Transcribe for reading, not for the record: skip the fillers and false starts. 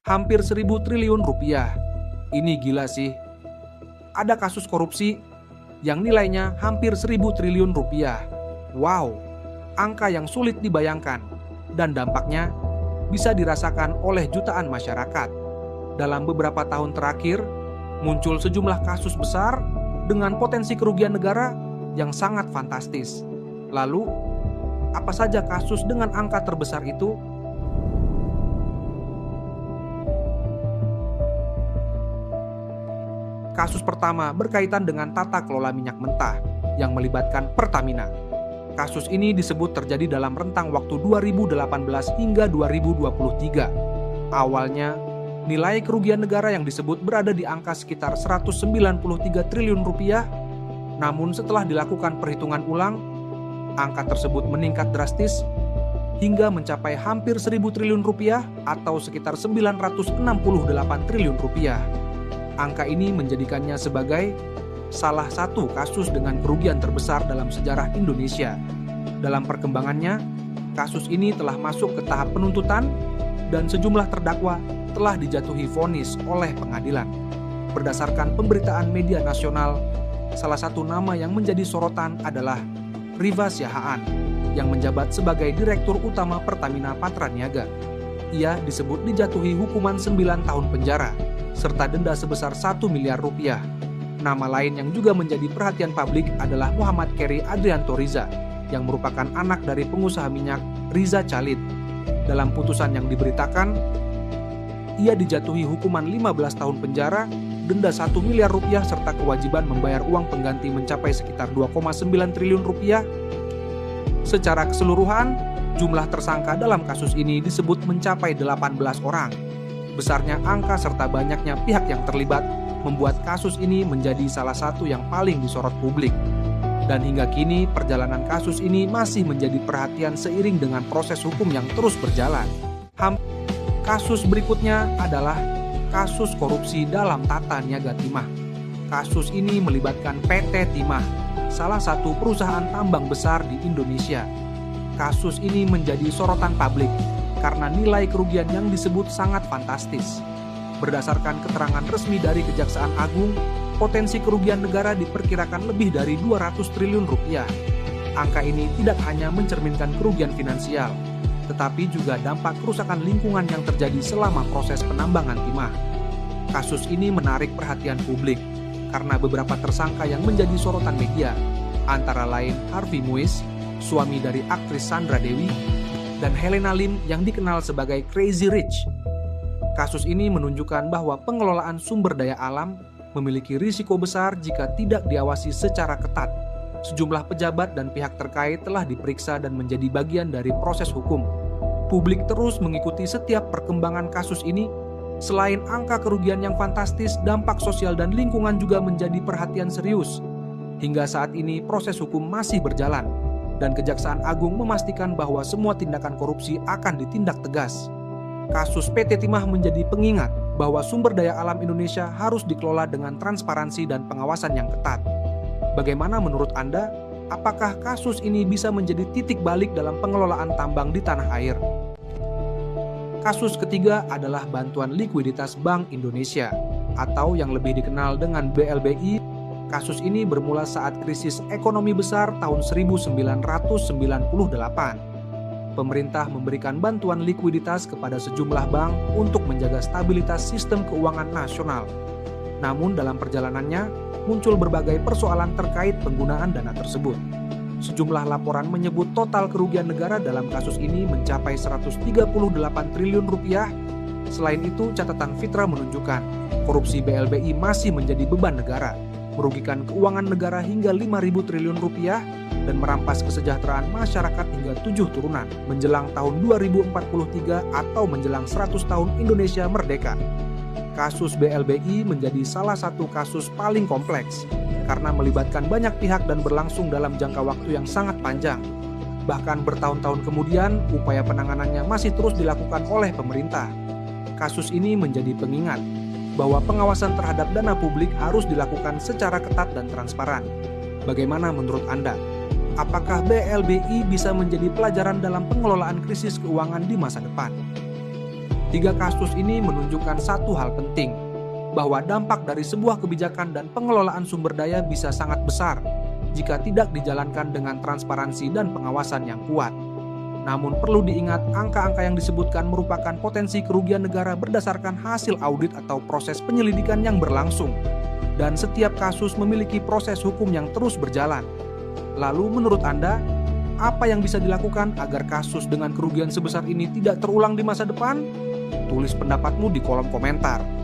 hampir 1.000 triliun rupiah. Ini gila sih. Ada kasus korupsi yang nilainya hampir 1.000 triliun rupiah. Wow, angka yang sulit dibayangkan dan dampaknya bisa dirasakan oleh jutaan masyarakat. Dalam beberapa tahun terakhir, muncul sejumlah kasus besar dengan potensi kerugian negara yang sangat fantastis. Lalu, apa saja kasus dengan angka terbesar itu? Kasus pertama berkaitan dengan tata kelola minyak mentah yang melibatkan Pertamina. Kasus ini disebut terjadi dalam rentang waktu 2018 hingga 2023. Awalnya, nilai kerugian negara yang disebut berada di angka sekitar 193 triliun rupiah. Namun setelah dilakukan perhitungan ulang, angka tersebut meningkat drastis hingga mencapai hampir 1.000 triliun rupiah atau sekitar 968 triliun rupiah. Angka ini menjadikannya sebagai salah satu kasus dengan kerugian terbesar dalam sejarah Indonesia. Dalam perkembangannya, kasus ini telah masuk ke tahap penuntutan dan sejumlah terdakwa telah dijatuhi vonis oleh pengadilan. Berdasarkan pemberitaan media nasional, salah satu nama yang menjadi sorotan adalah Riva Siahaan yang menjabat sebagai Direktur Utama Pertamina Patraniaga. Ia disebut dijatuhi hukuman 9 tahun penjara serta denda sebesar 1 miliar rupiah. Nama lain yang juga menjadi perhatian publik adalah Muhammad Keri Adrianto Riza yang merupakan anak dari pengusaha minyak Riza Chalid. Dalam putusan yang diberitakan, ia dijatuhi hukuman 15 tahun penjara, denda 1 miliar rupiah serta kewajiban membayar uang pengganti mencapai sekitar 2,9 triliun rupiah. Secara keseluruhan, jumlah tersangka dalam kasus ini disebut mencapai 18 orang. Besarnya angka serta banyaknya pihak yang terlibat membuat kasus ini menjadi salah satu yang paling disorot publik. Dan hingga kini perjalanan kasus ini masih menjadi perhatian seiring dengan proses hukum yang terus berjalan. Kasus berikutnya adalah kasus korupsi dalam tata niaga timah. Kasus ini melibatkan PT Timah, salah satu perusahaan tambang besar di Indonesia. Kasus ini menjadi sorotan publik karena nilai kerugian yang disebut sangat fantastis. Berdasarkan keterangan resmi dari Kejaksaan Agung, potensi kerugian negara diperkirakan lebih dari 200 triliun rupiah. Angka ini tidak hanya mencerminkan kerugian finansial, tetapi juga dampak kerusakan lingkungan yang terjadi selama proses penambangan timah. Kasus ini menarik perhatian publik karena beberapa tersangka yang menjadi sorotan media, antara lain Harvey Muiz, suami dari aktris Sandra Dewi, dan Helena Lim yang dikenal sebagai Crazy Rich. Kasus ini menunjukkan bahwa pengelolaan sumber daya alam memiliki risiko besar jika tidak diawasi secara ketat. Sejumlah pejabat dan pihak terkait telah diperiksa dan menjadi bagian dari proses hukum. Publik terus mengikuti setiap perkembangan kasus ini. Selain angka kerugian yang fantastis, dampak sosial dan lingkungan juga menjadi perhatian serius. Hingga saat ini proses hukum masih berjalan, dan Kejaksaan Agung memastikan bahwa semua tindakan korupsi akan ditindak tegas. Kasus PT Timah menjadi pengingat bahwa sumber daya alam Indonesia harus dikelola dengan transparansi dan pengawasan yang ketat. Bagaimana menurut Anda? Apakah kasus ini bisa menjadi titik balik dalam pengelolaan tambang di tanah air? Kasus ketiga adalah bantuan likuiditas Bank Indonesia atau yang lebih dikenal dengan BLBI. Kasus ini bermula saat krisis ekonomi besar tahun 1998. Pemerintah memberikan bantuan likuiditas kepada sejumlah bank untuk menjaga stabilitas sistem keuangan nasional. Namun dalam perjalanannya, muncul berbagai persoalan terkait penggunaan dana tersebut. Sejumlah laporan menyebut total kerugian negara dalam kasus ini mencapai 138 triliun rupiah. Selain itu, catatan Fitra menunjukkan korupsi BLBI masih menjadi beban negara, merugikan keuangan negara hingga 5.000 triliun rupiah dan merampas kesejahteraan masyarakat hingga 7 turunan menjelang tahun 2043 atau menjelang 100 tahun Indonesia merdeka. Kasus BLBI menjadi salah satu kasus paling kompleks karena melibatkan banyak pihak dan berlangsung dalam jangka waktu yang sangat panjang. Bahkan bertahun-tahun kemudian, upaya penanganannya masih terus dilakukan oleh pemerintah. Kasus ini menjadi pengingat bahwa pengawasan terhadap dana publik harus dilakukan secara ketat dan transparan. Bagaimana menurut Anda? Apakah BLBI bisa menjadi pelajaran dalam pengelolaan krisis keuangan di masa depan? Tiga kasus ini menunjukkan satu hal penting, bahwa dampak dari sebuah kebijakan dan pengelolaan sumber daya bisa sangat besar jika tidak dijalankan dengan transparansi dan pengawasan yang kuat. Namun perlu diingat, angka-angka yang disebutkan merupakan potensi kerugian negara berdasarkan hasil audit atau proses penyelidikan yang berlangsung, dan setiap kasus memiliki proses hukum yang terus berjalan. Lalu menurut Anda, apa yang bisa dilakukan agar kasus dengan kerugian sebesar ini tidak terulang di masa depan? Tulis pendapatmu di kolom komentar.